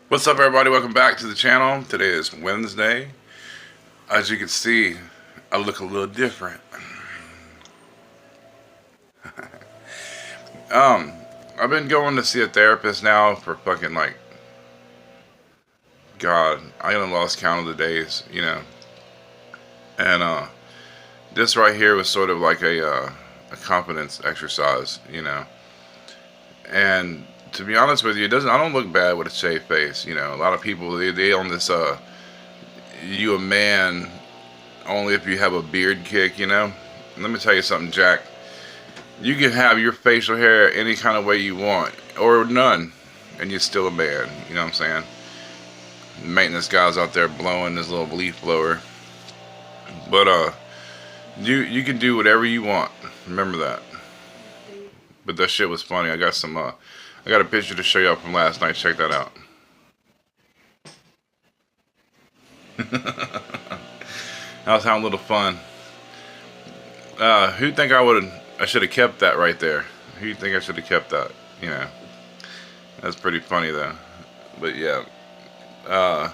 What's up, everybody? Welcome back to the channel. Today is Wednesday. As you can see, I look a little different. um, I've been going to see a therapist now for fucking God, I done lost count of the days, And this right here was sort of like a confidence exercise. And to be honest with you, I don't look bad with a shaved face. A lot of people they on this you a man only if you have a beard kick. Let me tell you something, Jack. You can have your facial hair any kind of way you want, or none, and you're still a man. You know what I'm saying? Maintenance guys out there blowing this little leaf blower. But you can do whatever you want. Remember that. But that shit was funny. I got a picture to show y'all from last night. Check that out. I was having a little fun. Who think I should have kept that right there? Who think I should have kept that? That's pretty funny though. But yeah, I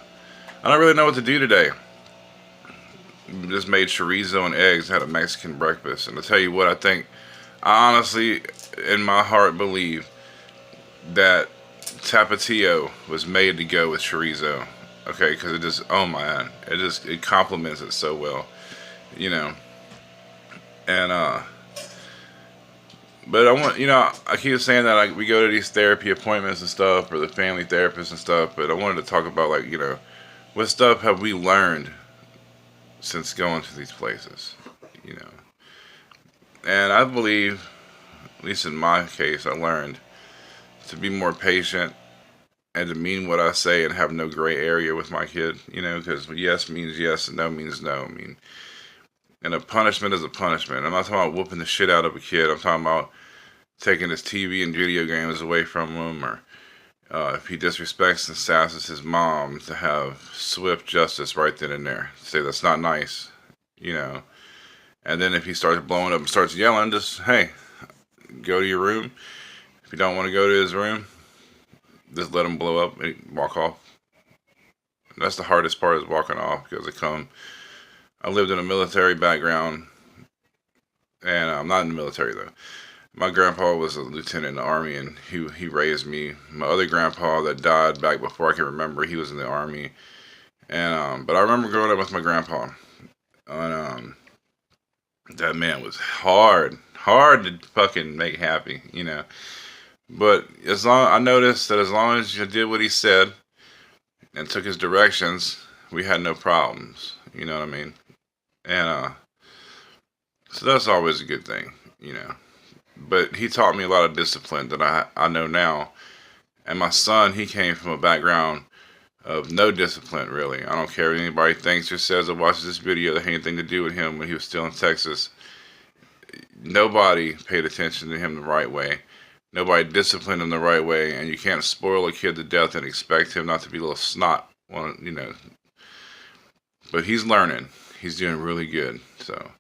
don't really know what to do today. Just made chorizo and eggs. Had a Mexican breakfast, and to tell you what, I honestly, in my heart, believe that Tapatio was made to go with chorizo. Okay, because it just, oh man, it complements it so well, And but I keep saying that we go to these therapy appointments and stuff, or the family therapists and stuff. But I wanted to talk about what stuff have we learned since going to these places, And I believe, at least in my case, I learned to be more patient and to mean what I say and have no gray area with my kid, because yes means yes and no means no. And a punishment is a punishment. I'm not talking about whooping the shit out of a kid. I'm talking about taking his TV and video games away from him, or if he disrespects and sasses his mom, to have swift justice right then and there. Say that's not nice, And then if he starts blowing up and starts yelling, just, hey, go to your room. If you don't want to go to his room, just let him blow up and walk off. And that's the hardest part, is walking off, because I lived in a military background, and I'm not in the military though. My grandpa was a lieutenant in the Army, and he raised me. My other grandpa that died back before I can remember, he was in the Army. And but I remember growing up with my grandpa, and that man was hard to fucking make happy, But I noticed that as long as you did what he said and took his directions, we had no problems. You know what I mean? And so that's always a good thing, But he taught me a lot of discipline that I know now. And my son, he came from a background of no discipline, really. I don't care what anybody thinks or says or watches this video that had anything to do with him when he was still in Texas. Nobody paid attention to him the right way. Nobody disciplined him the right way. And you can't spoil a kid to death and expect him not to be a little snot, But he's learning. He's doing really good. So,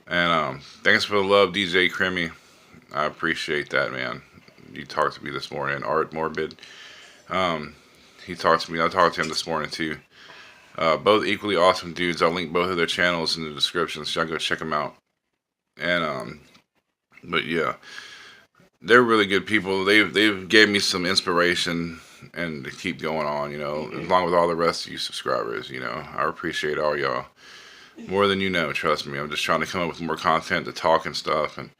and thanks for the love, Djcrimmy. I appreciate that, man. You talked to me this morning. Artemorbid. He talked to me. I talked to him this morning too. Both equally awesome dudes. I'll link both of their channels in the description, so y'all go check them out. And but yeah, they're really good people. They've gave me some inspiration and to keep going on, along with all the rest of you subscribers. I appreciate all y'all more than you know. Trust me. I'm just trying to come up with more content to talk and stuff, and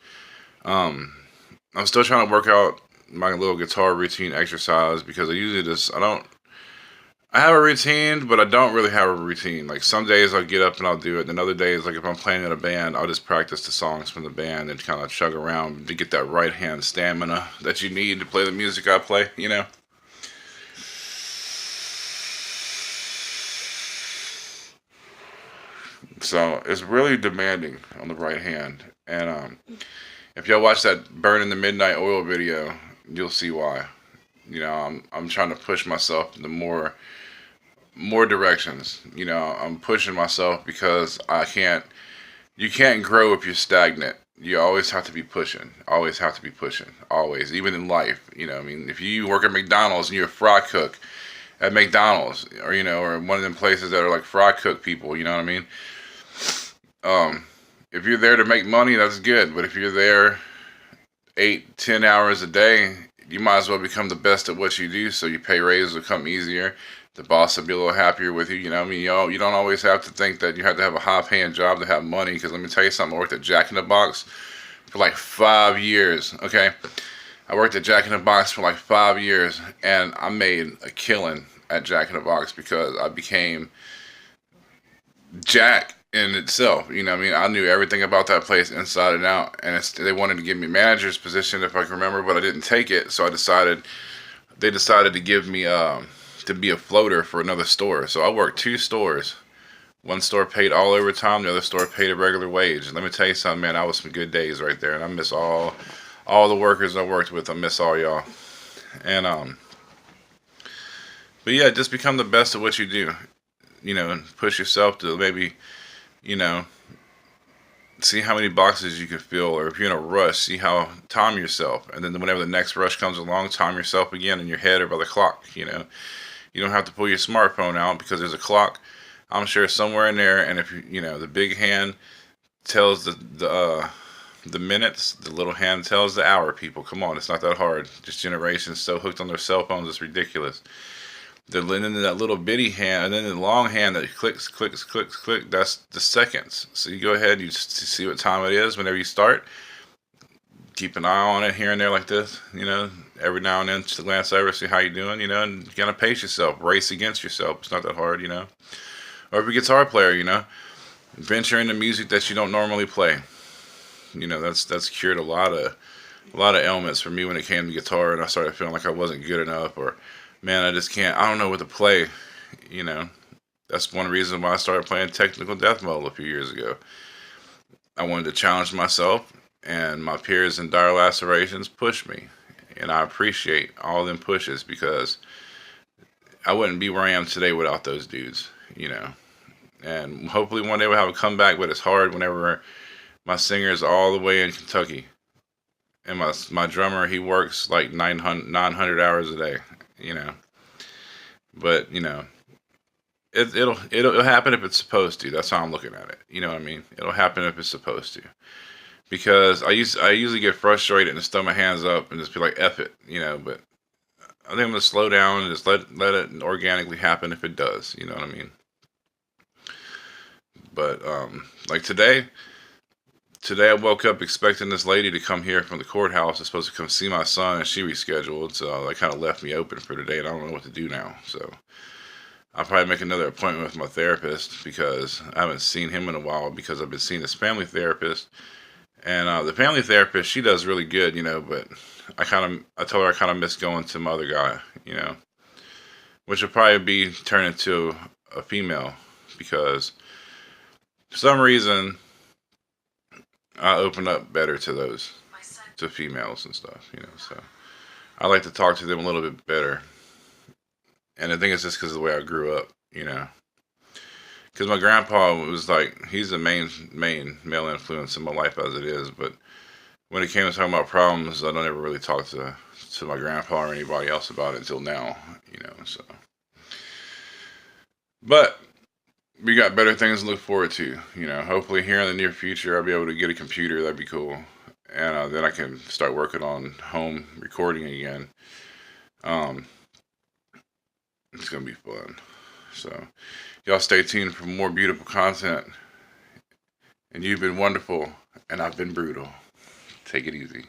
I'm still trying to work out my little guitar routine exercise, because I have a routine, but I don't really have a routine. Like some days I'll get up and I'll do it, and other days, like if I'm playing in a band, I'll just practice the songs from the band and kind of chug around to get that right hand stamina that you need to play the music I play, So it's really demanding on the right hand. And if y'all watch that Burn in the Midnight Oil video, you'll see why. I'm trying to push myself into more directions. I'm pushing myself because you can't grow if you're stagnant. you always have to be pushing. Always have to be pushing. Always. Even in life. You know, I mean, if you work at McDonald's and you're a fry cook at McDonald's, or, you know, or one of them places that are like fry cook people, you know what I mean? If you're there to make money, that's good. But if you're there 8, 10 hours a day, you might as well become the best at what you do, so your pay raise will come easier. The boss will be a little happier with you. You know what I mean? You don't always have to think that you have to have a high-paying job to have money, because let me tell you something. I worked at Jack in the Box for like 5 years, okay? I worked at Jack in the Box for like 5 years, and I made a killing at Jack in the Box because I became Jack in itself. You know what I mean? I knew everything about that place inside and out, and they wanted to give me manager's position, if I can remember, but I didn't take it, so they decided to give me to be a floater for another store. So I worked 2 stores. One store paid all overtime, the other store paid a regular wage. And let me tell you something, man, that was some good days right there, and I miss all the workers I worked with. I miss all y'all. And but yeah, just become the best at what you do, you know, and push yourself to maybe, you know, see how many boxes you can fill, or if you're in a rush, time yourself, and then whenever the next rush comes along, time yourself again in your head or by the clock. You know, you don't have to pull your smartphone out because there's a clock, I'm sure, somewhere in there, and if you know, the big hand tells the minutes, the little hand tells the hour. People, come on, it's not that hard. This generation's so hooked on their cell phones, it's ridiculous. And then that little bitty hand, and then the long hand that clicks, that's the seconds. So you go ahead, you see what time it is whenever you start. Keep an eye on it here and there like this, you know, every now and then, just glance over, see how you're doing, you know, and you gotta pace yourself, race against yourself. It's not that hard, you know. Or if you're a guitar player, you know, venture into music that you don't normally play. You know, that's cured a lot of ailments for me when it came to guitar, and I started feeling like I wasn't good enough, or man, I don't know what to play, you know. That's one reason why I started playing technical death metal a few years ago. I wanted to challenge myself, and my peers in Dire Lacerations pushed me, and I appreciate all them pushes, because I wouldn't be where I am today without those dudes, you know. And hopefully one day we'll have a comeback, but it's hard whenever my singer is all the way in Kentucky, and my drummer, he works like 900 hours a day. You know, but you know, it'll happen if it's supposed to. That's how I'm looking at it. You know what I mean? It'll happen if it's supposed to, because I usually get frustrated and just throw my hands up and just be like, F it, you know. But I think I'm gonna slow down and just let it organically happen if it does. You know what I mean? But like today I woke up expecting this lady to come here from the courthouse. Is supposed to come see my son, and she rescheduled, so that kind of left me open for today, and I don't know what to do now. So I'll probably make another appointment with my therapist, because I haven't seen him in a while, because I've been seeing this family therapist. And the family therapist, she does really good, you know, but I told her I kind of miss going to my other guy, you know, which will probably be turned into a female, because for some reason I open up better to females and stuff, you know, so I like to talk to them a little bit better. And I think it's just because of the way I grew up, you know, because my grandpa was like, he's the main male influence in my life as it is, but when it came to talking about problems, I don't ever really talk to my grandpa or anybody else about it until now, you know, so. But we got better things to look forward to, you know. Hopefully here in the near future I'll be able to get a computer. That'd be cool, and then I can start working on home recording again. It's gonna be fun. So y'all stay tuned for more beautiful content, and you've been wonderful, and I've been brutal. Take it easy.